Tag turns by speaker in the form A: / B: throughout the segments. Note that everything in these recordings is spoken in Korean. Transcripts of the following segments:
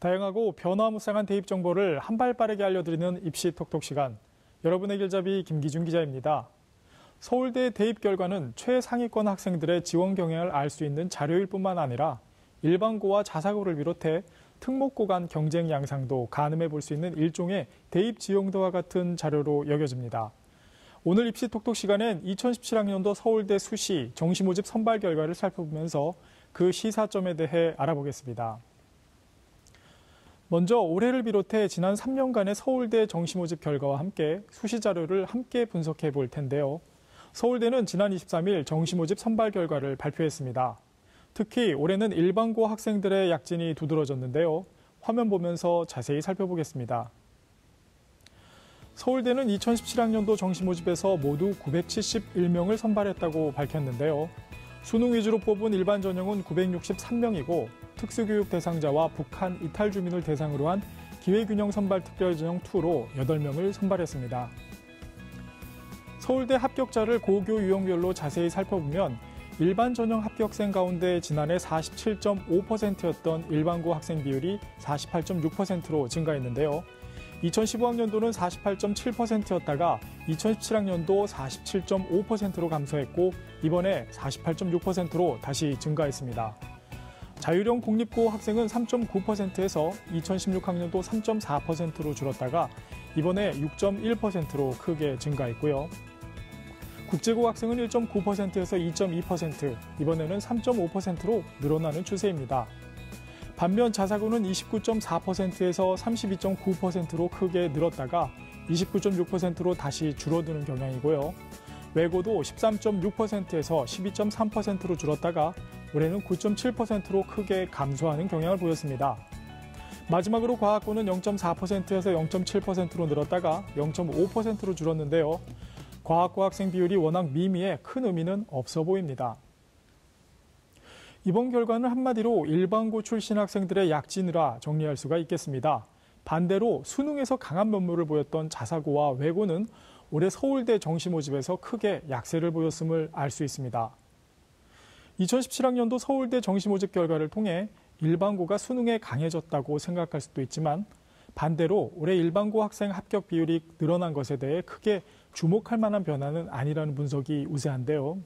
A: 다양하고 변화무쌍한 대입 정보를 한 발 빠르게 알려드리는 입시 톡톡 시간. 여러분의 길잡이 김기준 기자입니다. 서울대 대입 결과는 최상위권 학생들의 지원 경향을 알 수 있는 자료일 뿐만 아니라 일반고와 자사고를 비롯해 특목고 간 경쟁 양상도 가늠해 볼 수 있는 일종의 대입 지형도와 같은 자료로 여겨집니다. 오늘 입시 톡톡 시간엔 2017학년도 서울대 수시 정시모집 선발 결과를 살펴보면서 그 시사점에 대해 알아보겠습니다. 먼저 올해를 비롯해 지난 3년간의 서울대 정시모집 결과와 함께 수시 자료를 함께 분석해 볼 텐데요. 서울대는 지난 23일 정시모집 선발 결과를 발표했습니다. 특히 올해는 일반고 학생들의 약진이 두드러졌는데요. 화면 보면서 자세히 살펴보겠습니다. 서울대는 2017학년도 정시모집에서 모두 971명을 선발했다고 밝혔는데요. 수능 위주로 뽑은 일반 전형은 963명이고 특수교육 대상자와 북한 이탈 주민을 대상으로 한 기회균형 선발 특별전형 2로 8명을 선발했습니다. 서울대 합격자를 고교 유형별로 자세히 살펴보면 일반 전형 합격생 가운데 지난해 47.5%였던 일반고 학생 비율이 48.6%로 증가했는데요. 2015학년도는 48.7%였다가 2017학년도 47.5%로 감소했고 이번에 48.6%로 다시 증가했습니다. 자율형 공립고 학생은 3.9%에서 2016학년도 3.4%로 줄었다가 이번에 6.1%로 크게 증가했고요. 국제고 학생은 1.9%에서 2.2%, 이번에는 3.5%로 늘어나는 추세입니다. 반면 자사고는 29.4%에서 32.9%로 크게 늘었다가 29.6%로 다시 줄어드는 경향이고요. 외고도 13.6%에서 12.3%로 줄었다가 올해는 9.7%로 크게 감소하는 경향을 보였습니다. 마지막으로 과학고는 0.4%에서 0.7%로 늘었다가 0.5%로 줄었는데요. 과학고 학생 비율이 워낙 미미해 큰 의미는 없어 보입니다. 이번 결과는 한마디로 일반고 출신 학생들의 약진이라 정리할 수가 있겠습니다. 반대로 수능에서 강한 면모를 보였던 자사고와 외고는 올해 서울대 정시모집에서 크게 약세를 보였음을 알 수 있습니다. 2017학년도 서울대 정시모집 결과를 통해 일반고가 수능에 강해졌다고 생각할 수도 있지만 반대로 올해 일반고 학생 합격 비율이 늘어난 것에 대해 크게 주목할 만한 변화는 아니라는 분석이 우세한데요.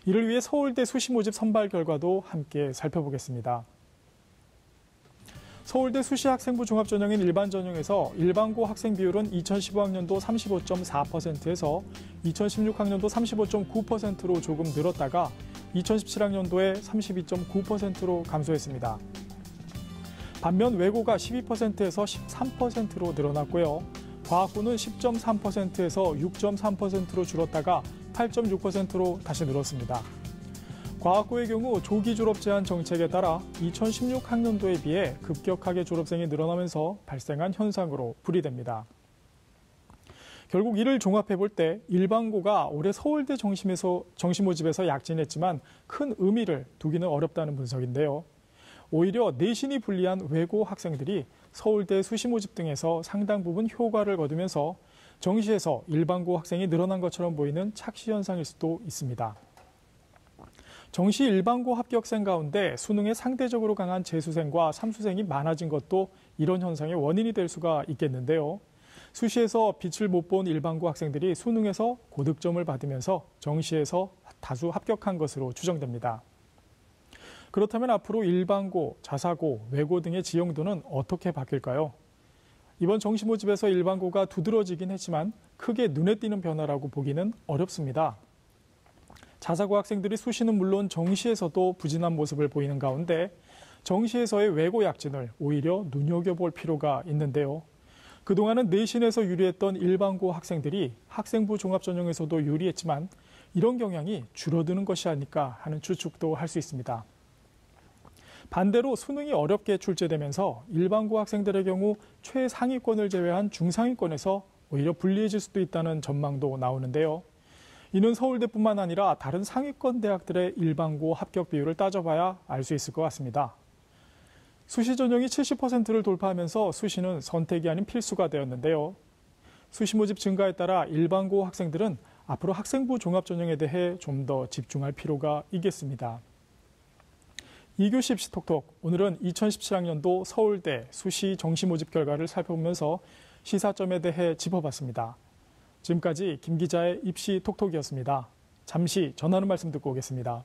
A: 이를 위해 서울대 수시모집 선발 결과도 함께 살펴보겠습니다. 서울대 수시학생부 종합전형인 일반전형에서 일반고 학생 비율은 2015학년도 35.4%에서 2016학년도 35.9%로 조금 늘었다가 2017학년도에 32.9%로 감소했습니다. 반면 외고가 12%에서 13%로 늘어났고요. 과학고는 10.3%에서 6.3%로 줄었다가 8.6%로 다시 늘었습니다. 과학고의 경우 조기 졸업 제한 정책에 따라 2016학년도에 비해 급격하게 졸업생이 늘어나면서 발생한 현상으로 풀이됩니다. 결국 이를 종합해 볼 때 일반고가 올해 서울대 정시모집에서 약진했지만 큰 의미를 두기는 어렵다는 분석인데요. 오히려 내신이 불리한 외고 학생들이 서울대 수시모집 등에서 상당 부분 효과를 거두면서 정시에서 일반고 학생이 늘어난 것처럼 보이는 착시 현상일 수도 있습니다. 정시 일반고 합격생 가운데 수능에 상대적으로 강한 재수생과 삼수생이 많아진 것도 이런 현상의 원인이 될 수가 있겠는데요. 수시에서 빛을 못 본 일반고 학생들이 수능에서 고득점을 받으면서 정시에서 다수 합격한 것으로 추정됩니다. 그렇다면 앞으로 일반고, 자사고, 외고 등의 지형도는 어떻게 바뀔까요? 이번 정시모집에서 일반고가 두드러지긴 했지만 크게 눈에 띄는 변화라고 보기는 어렵습니다. 자사고 학생들이 수시는 물론 정시에서도 부진한 모습을 보이는 가운데 정시에서의 외고 약진을 오히려 눈여겨볼 필요가 있는데요. 그동안은 내신에서 유리했던 일반고 학생들이 학생부 종합전형에서도 유리했지만 이런 경향이 줄어드는 것이 아닐까 하는 추측도 할 수 있습니다. 반대로 수능이 어렵게 출제되면서 일반고 학생들의 경우 최상위권을 제외한 중상위권에서 오히려 불리해질 수도 있다는 전망도 나오는데요. 이는 서울대뿐만 아니라 다른 상위권 대학들의 일반고 합격 비율을 따져봐야 알 수 있을 것 같습니다. 수시 전형이 70%를 돌파하면서 수시는 선택이 아닌 필수가 되었는데요. 수시 모집 증가에 따라 일반고 학생들은 앞으로 학생부 종합전형에 대해 좀 더 집중할 필요가 있겠습니다. 2교시 입시 톡톡, 오늘은 2017학년도 서울대 수시 정시 모집 결과를 살펴보면서 시사점에 대해 짚어봤습니다. 지금까지 김 기자의 입시 톡톡이었습니다. 잠시 전하는 말씀 듣고 오겠습니다.